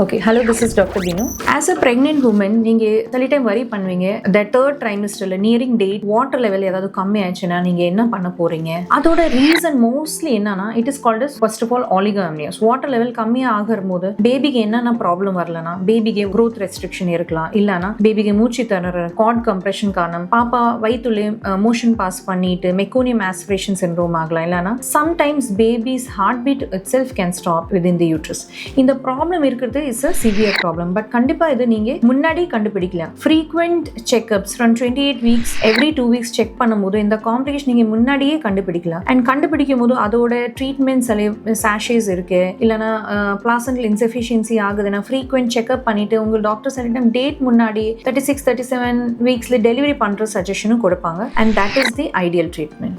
Okay, hello, this is Dr. Binu. As a pregnant woman, நீங்கள் சில time வரி பண்ணுவீங்க the third trimester nearing date water level ஏதாவது கம்மி ஆச்சுன்னா நீங்க என்ன பண்ண போறீங்க? அதோட ரீசன் மோஸ்ட்லி என்னன்னா it is called as first of all oligoamnios. Water level கம்மியா ஆகும்போது பேபிக்கு என்னென்ன ப்ராப்ளம் வரலனா பேபிக்கு growth restriction இருக்கலாம், இல்லனா பேபிக்கு மூச்சு திணறல், கார்ட் கம்ப்ரெஷன் காரணம், பாப்பா வயிற்றுல மோஷன் பாஸ் பண்ணிட்டு மெக்கோனியம் ஆஸ்பிரேஷன் சிண்ட்ரோம் ஆகலாம், இல்லனா sometimes baby's heartbeat itself can stop within the uterus. இந்த ப்ராப்ளம் இருக்கிறது is a severe problem, but கண்டிப்பா இது நீங்க முன்னாடி கண்டுபிடிக்கலாம். frequent checkups from 28 weeks every 2 weeks check பண்ணும்போது இந்த காம்ப்ளிகேஷன் நீங்க முன்னாடியே கண்டுபிடிக்கலாம். அண்ட் கண்டுபிடிக்கும் போது அதோட ட்ரீட்மெண்ட்ஸ் சாஷேஸ் இருக்கு, இல்லனா பிளாசென்டல் இன்சஃபிஷியன்சி ஆகுதுன்னா frequent செக்அப் பண்ணிட்டு உங்க டாக்டர் சொல்லிட்டு டேட் முன்னாடி 36-37 வீக்ஸ்ல டெலிவரி பண்ற சஜஷனும் கொடுப்பாங்க. And that is the ideal treatment.